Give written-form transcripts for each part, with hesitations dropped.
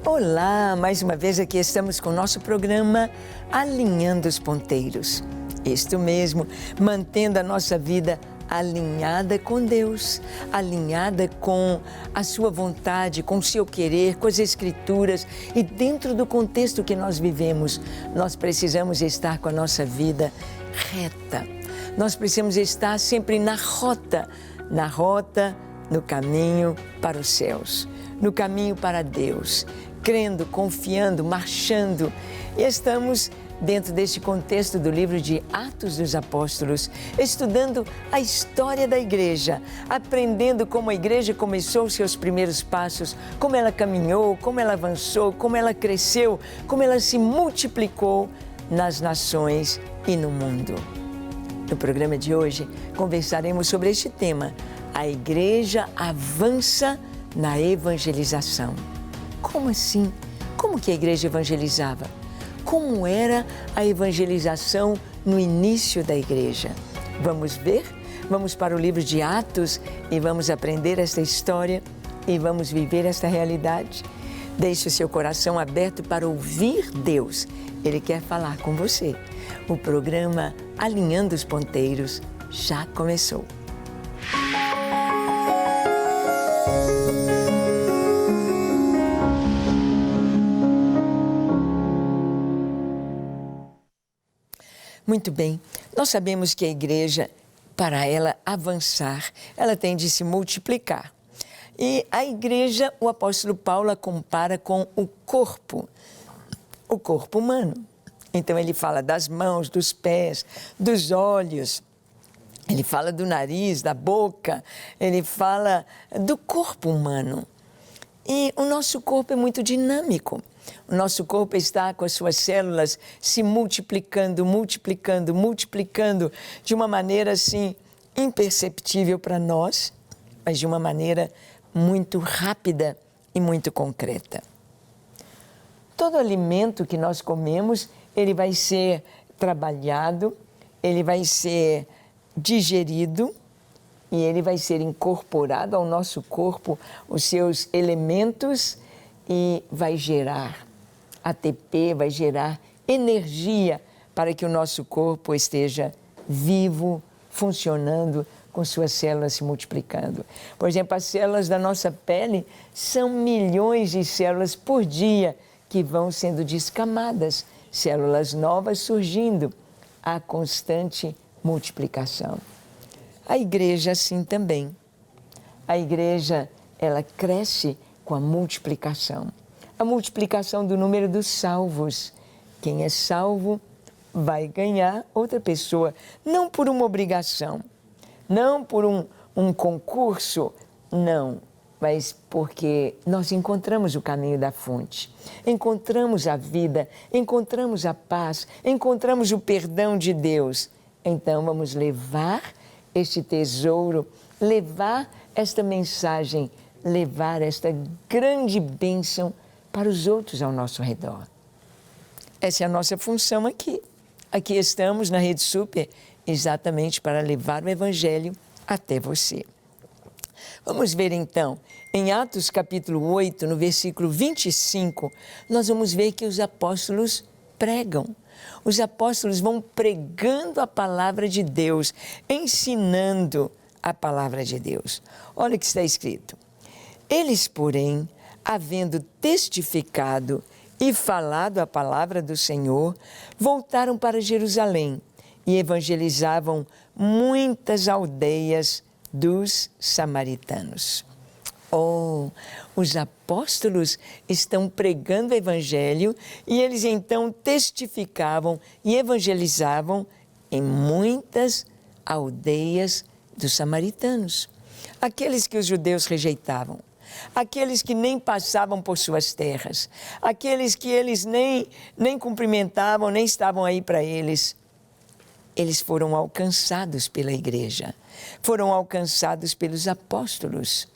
Olá, mais uma vez aqui estamos com o nosso programa Alinhando os Ponteiros. Isto mesmo, mantendo a nossa vida alinhada com Deus, alinhada com a sua vontade, com o seu querer, com as Escrituras e dentro do contexto que nós vivemos, nós precisamos estar com a nossa vida reta. Nós precisamos estar sempre na rota, no caminho para os céus, no caminho para Deus, crendo, confiando, marchando. E estamos dentro deste contexto do livro de Atos dos Apóstolos, estudando a história da igreja, aprendendo como a igreja começou os seus primeiros passos, como ela caminhou, como ela avançou, como ela cresceu, como ela se multiplicou nas nações e no mundo. No programa de hoje, conversaremos sobre este tema: a igreja avança na evangelização. Como assim? Como que a igreja evangelizava? Como era a evangelização no início da igreja? Vamos ver? Vamos para o livro de Atos e vamos aprender esta história e vamos viver esta realidade. Deixe o seu coração aberto para ouvir Deus. Ele quer falar com você. O programa Alinhando os Ponteiros já começou. Muito bem, nós sabemos que a igreja, para ela avançar, ela tem de se multiplicar. E a igreja, o apóstolo Paulo a compara com o corpo humano. Então ele fala das mãos, dos pés, dos olhos, ele fala do nariz, da boca, ele fala do corpo humano. E o nosso corpo é muito dinâmico. O nosso corpo está com as suas células se multiplicando de uma maneira assim imperceptível para nós, mas de uma maneira muito rápida e muito concreta. Todo alimento que nós comemos, ele vai ser trabalhado, ele vai ser digerido e ele vai ser incorporado ao nosso corpo, os seus elementos, e vai gerar ATP, vai gerar energia para que o nosso corpo esteja vivo, funcionando, com suas células se multiplicando. Por exemplo, as células da nossa pele são milhões de células por dia que vão sendo descamadas, células novas surgindo, a constante multiplicação. A igreja assim também. A igreja, ela cresce com a multiplicação do número dos salvos. Quem é salvo vai ganhar outra pessoa, não por uma obrigação, não por um concurso, não, mas porque nós encontramos o caminho da fonte, encontramos a vida, encontramos a paz, encontramos o perdão de Deus. Então vamos levar este tesouro, levar esta mensagem, levar esta grande bênção para os outros ao nosso redor. Essa é a nossa função aqui. Aqui estamos na Rede Super exatamente para levar o Evangelho até você. Vamos ver então, em Atos capítulo 8, no versículo 25, nós vamos ver que os apóstolos pregam. Os apóstolos vão pregando a palavra de Deus, ensinando a palavra de Deus. Olha o que está escrito. Eles, porém, havendo testificado e falado a palavra do Senhor, voltaram para Jerusalém e evangelizavam muitas aldeias dos samaritanos. Os apóstolos estão pregando o evangelho e eles então testificavam e evangelizavam em muitas aldeias dos samaritanos. Aqueles que os judeus rejeitavam, aqueles que nem passavam por suas terras, aqueles que eles nem cumprimentavam, nem estavam aí para eles. Eles foram alcançados pela igreja, foram alcançados pelos apóstolos,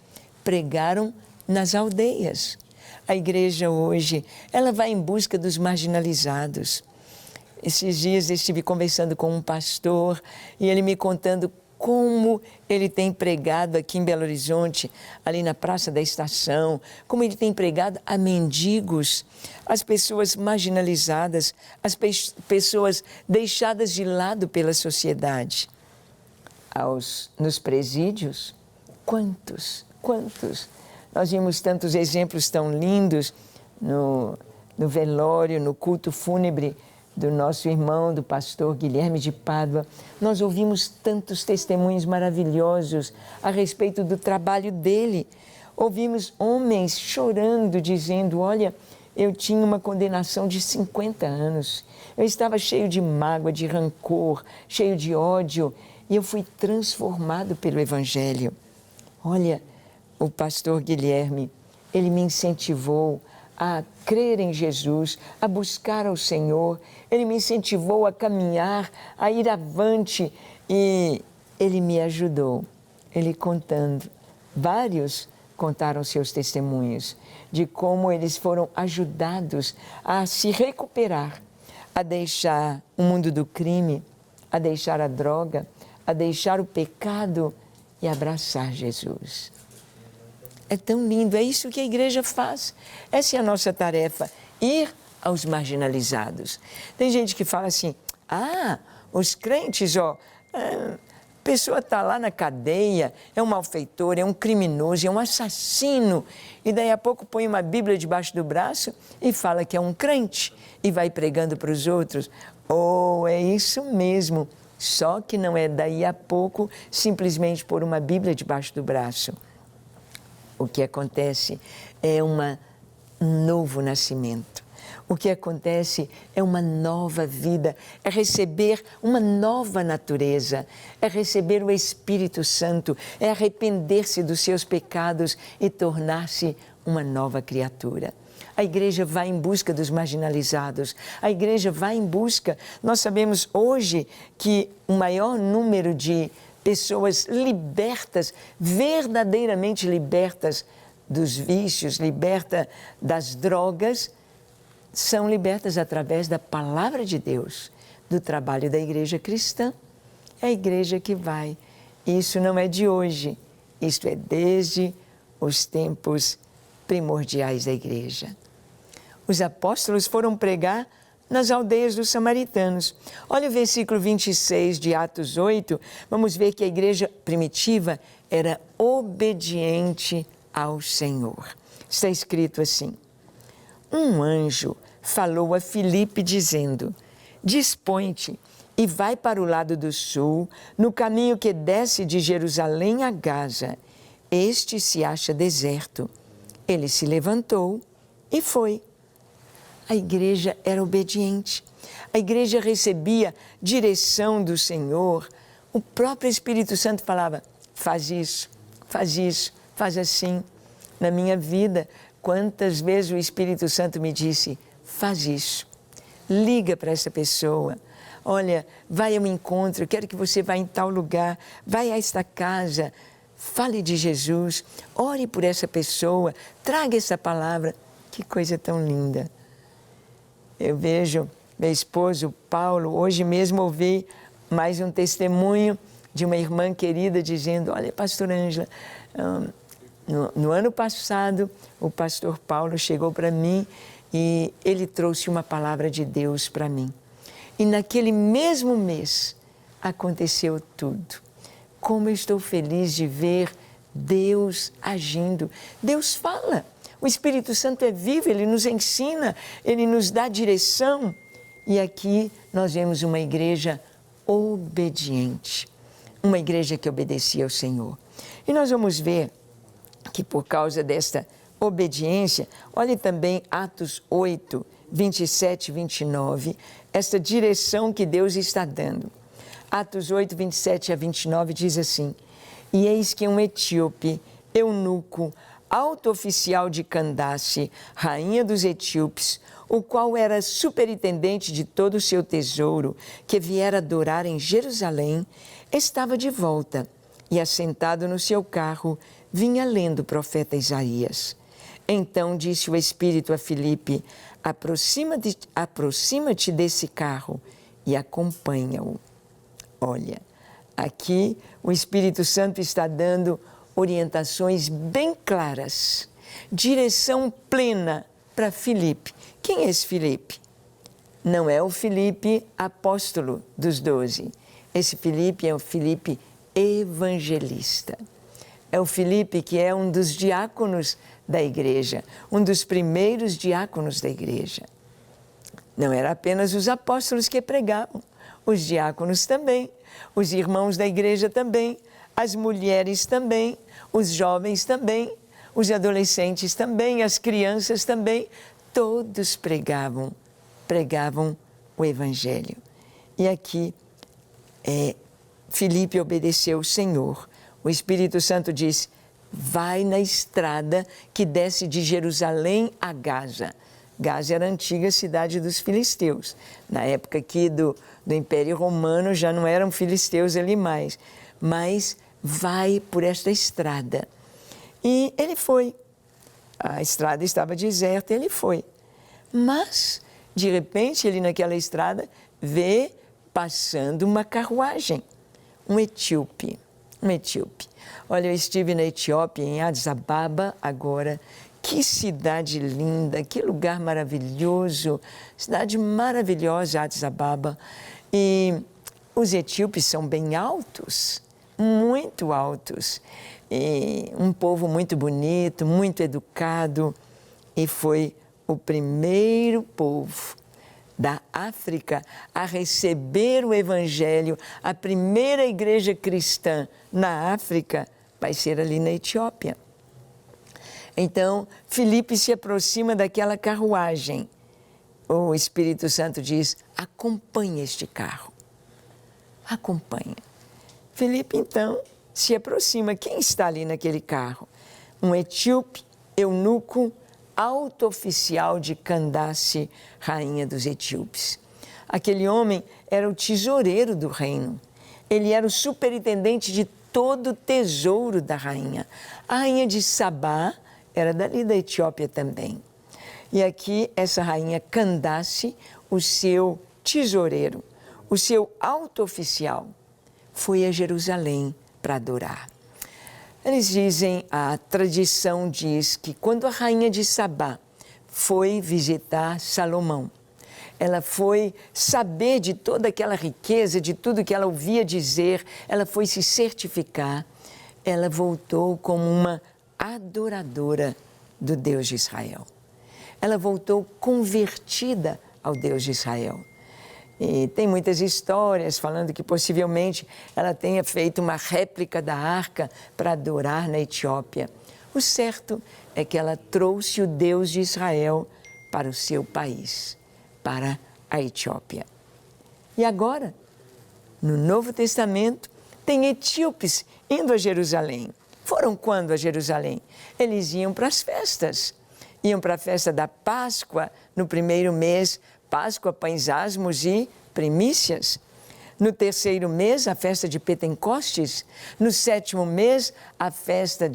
pregaram nas aldeias. A igreja hoje, ela vai em busca dos marginalizados. Esses dias eu estive conversando com um pastor e ele me contando como ele tem pregado aqui em Belo Horizonte, ali na Praça da Estação, como ele tem pregado a mendigos, as pessoas marginalizadas, as pessoas deixadas de lado pela sociedade. Nos presídios, quantos? Nós vimos tantos exemplos tão lindos no velório, no culto fúnebre do nosso irmão, do pastor Guilherme de Pádua. Nós ouvimos tantos testemunhos maravilhosos a respeito do trabalho dele. Ouvimos homens chorando, dizendo, olha, eu tinha uma condenação de 50 anos. Eu estava cheio de mágoa, de rancor, cheio de ódio, e eu fui transformado pelo Evangelho. Olha, o pastor Guilherme, ele me incentivou a crer em Jesus, a buscar ao Senhor. Ele me incentivou a caminhar, a ir avante, e ele me ajudou. Ele contando, vários contaram seus testemunhos de como eles foram ajudados a se recuperar, a deixar o mundo do crime, a deixar a droga, a deixar o pecado e abraçar Jesus. É tão lindo, é isso que a igreja faz. Essa é a nossa tarefa, ir aos marginalizados. Tem gente que fala assim, os crentes, a pessoa está lá na cadeia, é um malfeitor, é um criminoso, é um assassino, e daí a pouco põe uma Bíblia debaixo do braço e fala que é um crente, e vai pregando para os outros. É isso mesmo, só que não é daí a pouco simplesmente pôr uma Bíblia debaixo do braço. O que acontece é um novo nascimento. O que acontece é uma nova vida, é receber uma nova natureza, é receber o Espírito Santo, é arrepender-se dos seus pecados e tornar-se uma nova criatura. A igreja vai em busca dos marginalizados, a igreja vai em busca. Nós sabemos hoje que o maior número de pessoas libertas, verdadeiramente libertas dos vícios, libertas das drogas, são libertas através da palavra de Deus, do trabalho da igreja cristã. É a igreja que vai. Isso não é de hoje, isto é desde os tempos primordiais da igreja. Os apóstolos foram pregar nas aldeias dos samaritanos. Olha o versículo 26 de Atos 8, vamos ver que a igreja primitiva era obediente ao Senhor. Está escrito assim, um anjo falou a Filipe dizendo, dispõe-te e vai para o lado do sul, no caminho que desce de Jerusalém a Gaza. Este se acha deserto. Ele se levantou e foi. A igreja era obediente. A igreja recebia direção do Senhor. O próprio Espírito Santo falava, faz isso, faz assim. Na minha vida, quantas vezes o Espírito Santo me disse, faz isso, liga para essa pessoa. Olha, vai ao encontro, quero que você vá em tal lugar, vai a esta casa, fale de Jesus, ore por essa pessoa, traga essa palavra. Que coisa tão linda. Eu vejo meu esposo Paulo, hoje mesmo ouvi mais um testemunho de uma irmã querida dizendo, olha, pastora Ângela, no ano passado o pastor Paulo chegou para mim e ele trouxe uma palavra de Deus para mim. E naquele mesmo mês aconteceu tudo. Como eu estou feliz de ver Deus agindo. Deus fala. O Espírito Santo é vivo, Ele nos ensina, Ele nos dá direção. E aqui nós vemos uma igreja obediente, uma igreja que obedecia ao Senhor. E nós vamos ver que por causa desta obediência, olhe também Atos 8, 27 e 29, esta direção que Deus está dando. Atos 8, 27 a 29 diz assim, e eis que um etíope, eunuco, alto oficial de Candace, rainha dos etíopes, o qual era superintendente de todo o seu tesouro, que viera adorar em Jerusalém, estava de volta e, assentado no seu carro, vinha lendo o profeta Isaías. Então disse o Espírito a Filipe, aproxima-te desse carro e acompanha-o. Olha, Aqui o Espírito Santo está dando orientações bem claras, direção plena para Filipe. Quem é esse Filipe? Não é o Filipe apóstolo dos 12. Esse Filipe é o Filipe evangelista. É o Filipe que é um dos diáconos da igreja, um dos primeiros diáconos da igreja. Não era apenas os apóstolos que pregavam, os diáconos também, os irmãos da igreja também, as mulheres também, os jovens também, os adolescentes também, as crianças também, todos pregavam o Evangelho. E aqui, Filipe obedeceu o Senhor. O Espírito Santo diz, vai na estrada que desce de Jerusalém a Gaza. Gaza era a antiga cidade dos filisteus. Na época aqui do Império Romano já não eram filisteus ali mais. Mas vai por esta estrada. E ele foi. A estrada estava deserta, ele foi. Mas, de repente, ele naquela estrada vê passando uma carruagem. Um etíope. Olha, eu estive na Etiópia, em Addis Ababa, agora. Que cidade linda, que lugar maravilhoso, cidade maravilhosa, Addis Ababa. E os etíopes são bem altos, muito altos. E um povo muito bonito, muito educado. E foi o primeiro povo da África a receber o Evangelho. A primeira igreja cristã na África vai ser ali na Etiópia. Então, Filipe se aproxima daquela carruagem. O Espírito Santo diz, acompanhe este carro. Acompanha. Filipe, então, se aproxima. Quem está ali naquele carro? Um etíope, eunuco, alto oficial de Candace, rainha dos etíopes. Aquele homem era o tesoureiro do reino. Ele era o superintendente de todo o tesouro da rainha. A rainha de Sabá era dali da Etiópia também. E aqui, essa rainha Candace, o seu tesoureiro, o seu alto oficial, foi a Jerusalém para adorar. Eles dizem, a tradição diz que quando a rainha de Sabá foi visitar Salomão, ela foi saber de toda aquela riqueza, de tudo que ela ouvia dizer, ela foi se certificar, ela voltou como uma adoradora do Deus de Israel. Ela voltou convertida ao Deus de Israel. E tem muitas histórias falando que possivelmente ela tenha feito uma réplica da arca para adorar na Etiópia. O certo é que ela trouxe o Deus de Israel para o seu país, para a Etiópia. E agora, no Novo Testamento, tem etíopes indo a Jerusalém. Foram quando a Jerusalém? Eles iam para as festas. Iam para a festa da Páscoa, no primeiro mês, Páscoa, pães asmos e primícias. No terceiro mês, a festa de Pentecostes. No sétimo mês, a festa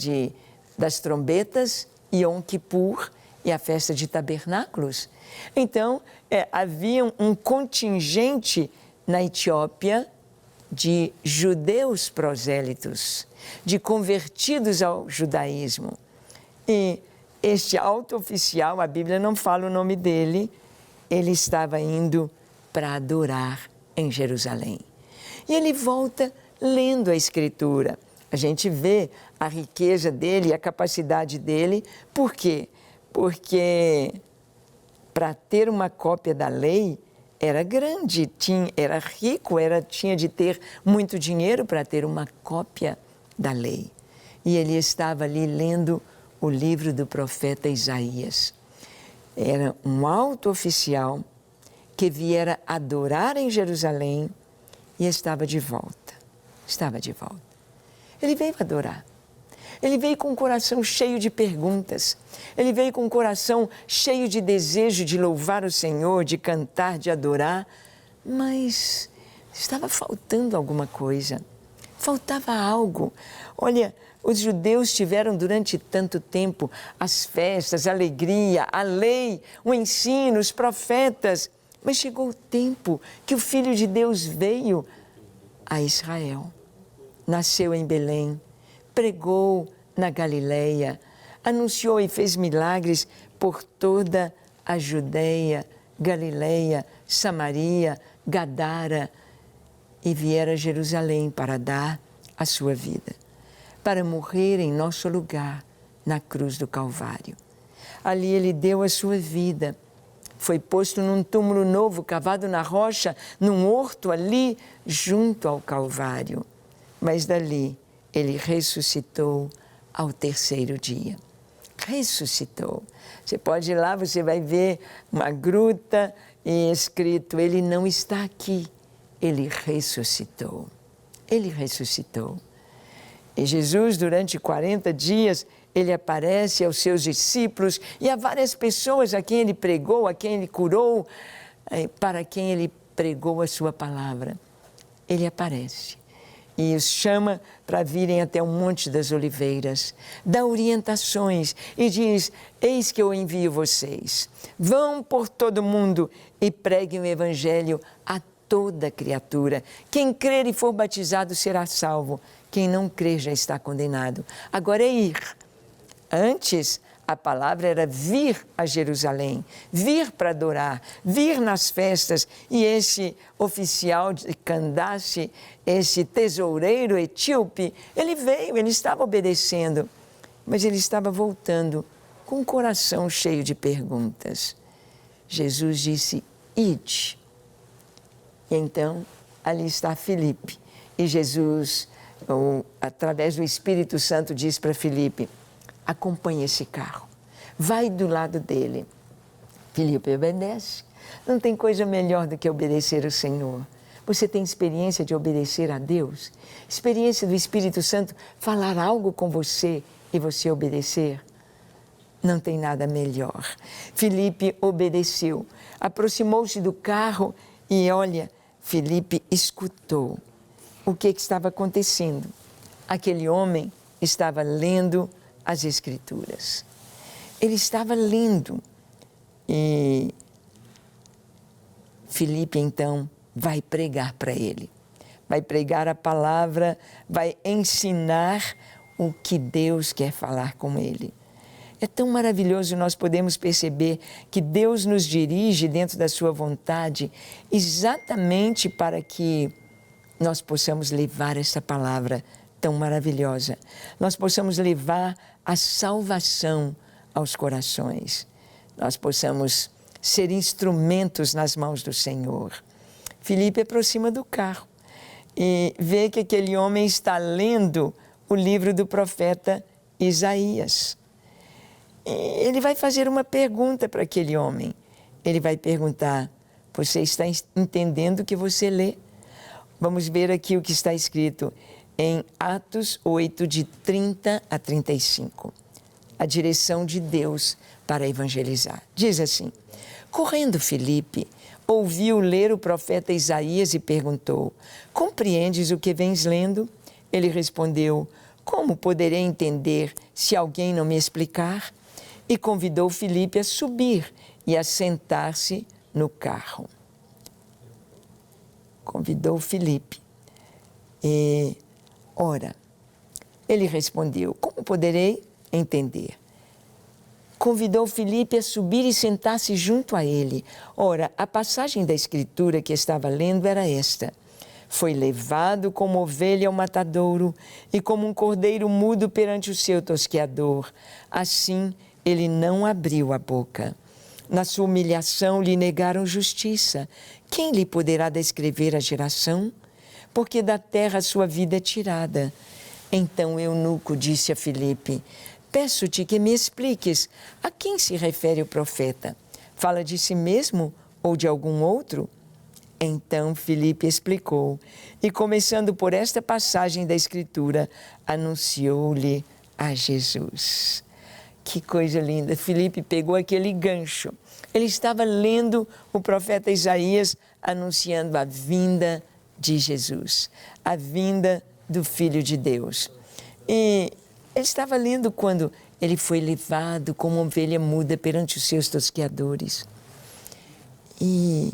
das trombetas, Yom Kippur, e a festa de tabernáculos. Então, havia um contingente na Etiópia de judeus prosélitos, de convertidos ao judaísmo. E este alto oficial, a Bíblia não fala o nome dele, ele estava indo para adorar em Jerusalém. E ele volta lendo a Escritura. A gente vê a riqueza dele, a capacidade dele. Por quê? Porque para ter uma cópia da lei era grande, era rico, tinha de ter muito dinheiro para ter uma cópia da lei. E ele estava ali lendo o livro do profeta Isaías. Era um alto oficial que viera adorar em Jerusalém e estava de volta. Estava de volta. Ele veio adorar. Ele veio com o coração cheio de perguntas. Ele veio com o coração cheio de desejo de louvar o Senhor, de cantar, de adorar. Mas estava faltando alguma coisa. Faltava algo. Olha, os judeus tiveram durante tanto tempo as festas, a alegria, a lei, o ensino, os profetas. Mas chegou o tempo que o Filho de Deus veio a Israel. nasceu em Belém, pregou na Galileia, anunciou e fez milagres por toda a Judeia, Galileia, Samaria, Gadara, e viera a Jerusalém para dar a sua vida, para morrer em nosso lugar na cruz do Calvário. Ali ele deu a sua vida, foi posto num túmulo novo, cavado na rocha, num horto ali, junto ao Calvário. Mas dali ele ressuscitou ao terceiro dia. Ressuscitou. Você pode ir lá, você vai ver uma gruta e escrito, ele não está aqui, ele ressuscitou. Ele ressuscitou. E Jesus, durante 40 dias, ele aparece aos seus discípulos e a várias pessoas a quem ele pregou, a quem ele curou, para quem ele pregou a sua palavra. Ele aparece e os chama para virem até o Monte das Oliveiras, dá orientações e diz, eis que eu envio vocês, vão por todo o mundo e preguem o Evangelho a toda criatura. Quem crer e for batizado será salvo, quem não crer já está condenado. Agora é ir. Antes, a palavra era vir a Jerusalém, vir para adorar, vir nas festas. E esse oficial de Candace, esse tesoureiro etíope, ele veio, ele estava obedecendo, mas ele estava voltando com o coração cheio de perguntas. Jesus disse, ide. E então, ali está Filipe. E Jesus, através do Espírito Santo, diz para Filipe, acompanhe esse carro, vai do lado dele. Filipe obedece. Não tem coisa melhor do que obedecer ao Senhor. Você tem experiência de obedecer a Deus? Experiência do Espírito Santo falar algo com você e você obedecer? Não tem nada melhor. Filipe obedeceu, aproximou-se do carro e olha, Filipe escutou o que estava acontecendo. Aquele homem estava lendo as Escrituras. Ele estava lendo e Filipe então vai pregar para ele. Vai pregar a palavra, vai ensinar o que Deus quer falar com ele. É tão maravilhoso nós podemos perceber que Deus nos dirige dentro da sua vontade exatamente para que nós possamos levar essa palavra tão maravilhosa. Nós possamos levar a salvação aos corações. Nós possamos ser instrumentos nas mãos do Senhor. Filipe aproxima do carro e vê que aquele homem está lendo o livro do profeta Isaías. E ele vai fazer uma pergunta para aquele homem. Ele vai perguntar, você está entendendo o que você lê? Vamos ver aqui o que está escrito em Atos 8, de 30 a 35. A direção de Deus para evangelizar. Diz assim, correndo Filipe, ouviu ler o profeta Isaías e perguntou, compreendes o que vens lendo? Ele respondeu, como poderei entender se alguém não me explicar? E convidou Filipe a subir e a sentar-se no carro. Convidou Filipe. E, ora, ele respondeu, como poderei entender? Convidou Filipe a subir e sentar-se junto a ele. Ora, a passagem da Escritura que estava lendo era esta. Foi levado como ovelha ao matadouro e como um cordeiro mudo perante o seu tosqueador. Assim, ele não abriu a boca. Na sua humilhação lhe negaram justiça. Quem lhe poderá descrever a geração? Porque da terra a sua vida é tirada. Então o eunuco disse a Filipe, peço-te que me expliques a quem se refere o profeta. Fala de si mesmo ou de algum outro? Então Filipe explicou e, começando por esta passagem da Escritura, anunciou-lhe a Jesus. Que coisa linda! Filipe pegou aquele gancho. Ele estava lendo o profeta Isaías anunciando a vinda de Jesus, a vinda do Filho de Deus. E ele estava lendo quando ele foi levado como uma ovelha muda perante os seus tosqueadores. E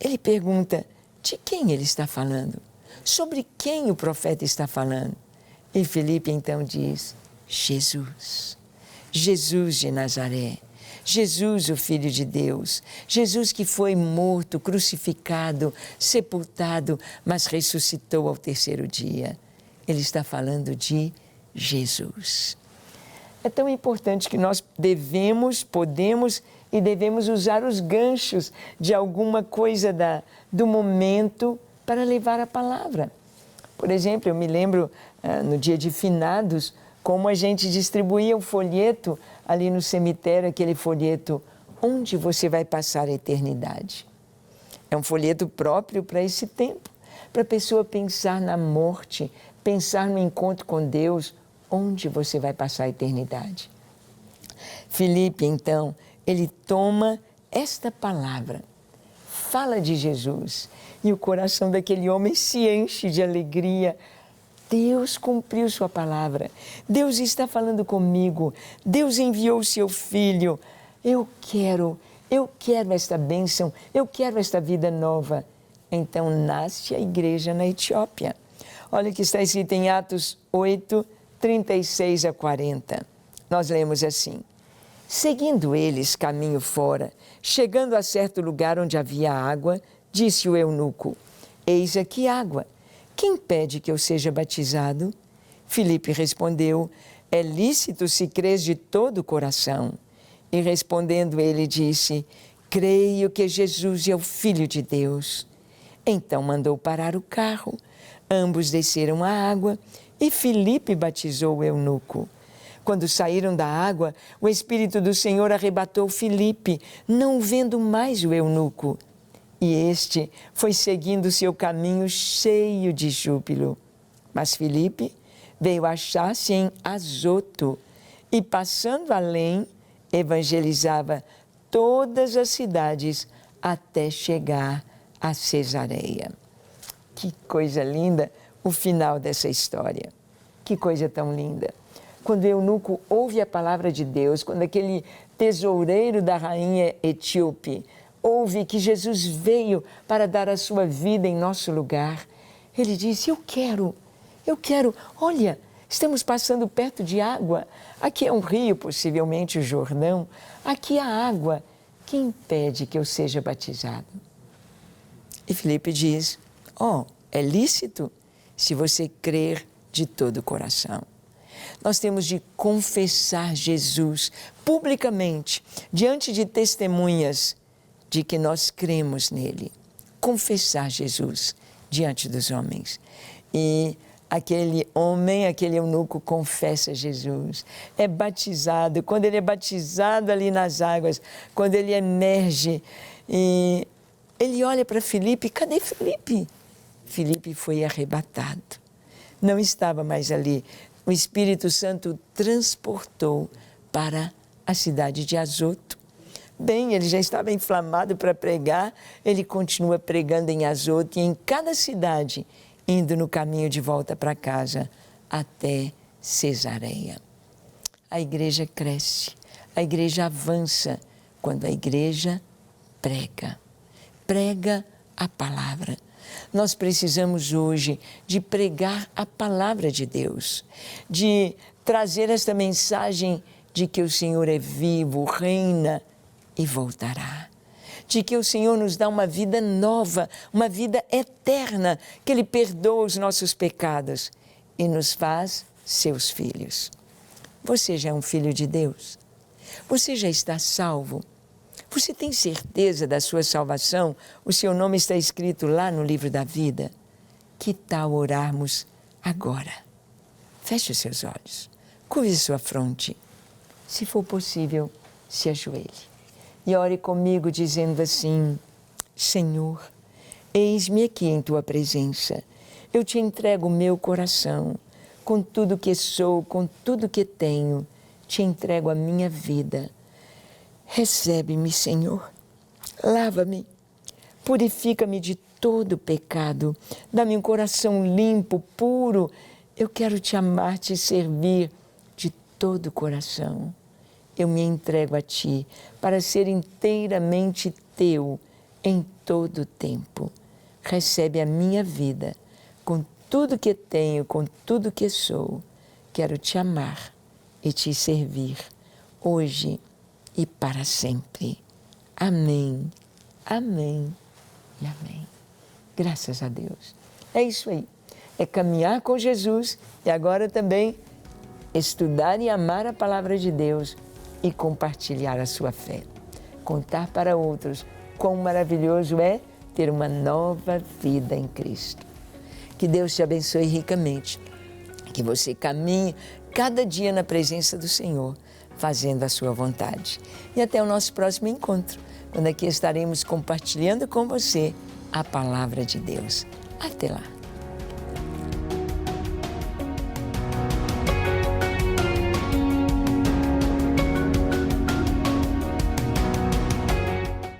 ele pergunta, de quem ele está falando? Sobre quem o profeta está falando? E Filipe então diz, Jesus. Jesus de Nazaré. Jesus, o Filho de Deus. Jesus que foi morto, crucificado, sepultado, mas ressuscitou ao terceiro dia. Ele está falando de Jesus. É tão importante que nós podemos e devemos usar os ganchos de alguma coisa do momento para levar a palavra. Por exemplo, eu me lembro no dia de finados, como a gente distribuía um folheto ali no cemitério, aquele folheto, onde você vai passar a eternidade. É um folheto próprio para esse tempo, para a pessoa pensar na morte, pensar no encontro com Deus, onde você vai passar a eternidade. Filipe, então, ele toma esta palavra, fala de Jesus, e o coração daquele homem se enche de alegria. Deus cumpriu sua palavra, Deus está falando comigo, Deus enviou o seu Filho. Eu quero esta bênção, eu quero esta vida nova. Então nasce a igreja na Etiópia. Olha o que está escrito em Atos 8, 36 a 40. Nós lemos assim: seguindo eles caminho fora, chegando a certo lugar onde havia água, disse o eunuco: eis aqui água. Quem pede que eu seja batizado? Filipe respondeu: é lícito se crês de todo o coração. E respondendo ele disse: creio que Jesus é o Filho de Deus. Então mandou parar o carro. Ambos desceram à água e Filipe batizou o eunuco. Quando saíram da água, o Espírito do Senhor arrebatou Filipe, não vendo mais o eunuco. E este foi seguindo seu caminho cheio de júbilo. Mas Filipe veio achar-se em Azoto e, passando além, evangelizava todas as cidades até chegar a Cesareia. Que coisa linda o final dessa história. Que coisa tão linda. Quando o eunuco ouve a palavra de Deus, quando aquele tesoureiro da rainha etíope ouve que Jesus veio para dar a sua vida em nosso lugar, ele disse: eu quero, olha, estamos passando perto de água, aqui é um rio, possivelmente o Jordão, aqui há água, quem impede que eu seja batizado? E Filipe diz: é lícito se você crer de todo o coração. Nós temos de confessar Jesus publicamente, diante de testemunhas de que nós cremos nele. Confessar Jesus diante dos homens. E aquele homem, aquele eunuco confessa Jesus, é batizado. Quando ele é batizado ali nas águas, quando ele emerge, e ele olha para Filipe: cadê Filipe? Filipe foi arrebatado, não estava mais ali. O Espírito Santo transportou para a cidade de Azoto. Bem, ele já estava inflamado para pregar, ele continua pregando em Azoto e em cada cidade, indo no caminho de volta para casa, até Cesareia. A igreja cresce, a igreja avança, quando a igreja prega a palavra. Nós precisamos hoje de pregar a palavra de Deus, de trazer esta mensagem de que o Senhor é vivo, reina e voltará. De que o Senhor nos dá uma vida nova, uma vida eterna, que Ele perdoa os nossos pecados e nos faz seus filhos. Você já é um filho de Deus? Você já está salvo? Você tem certeza da sua salvação? O seu nome está escrito lá no livro da vida? Que tal orarmos agora? Feche os seus olhos, curve sua fronte. Se for possível, se ajoelhe e ore comigo dizendo assim: Senhor, eis-me aqui em Tua presença. Eu Te entrego o meu coração, com tudo que sou, com tudo que tenho. Te entrego a minha vida. Recebe-me, Senhor, lava-me, purifica-me de todo pecado, dá-me um coração limpo, puro. Eu quero Te amar, Te servir de todo o coração. Eu me entrego a Ti para ser inteiramente Teu em todo o tempo. Recebe a minha vida com tudo que tenho, com tudo que sou, quero te amar e te servir, hoje e para sempre. Amém, amém e amém. Graças a Deus. É isso aí. É caminhar com Jesus e agora também estudar e amar a palavra de Deus e compartilhar a sua fé. Contar para outros quão maravilhoso é ter uma nova vida em Cristo. Que Deus te abençoe ricamente. Que você caminhe cada dia na presença do Senhor, fazendo a sua vontade. E até o nosso próximo encontro, quando aqui estaremos compartilhando com você a palavra de Deus. Até lá.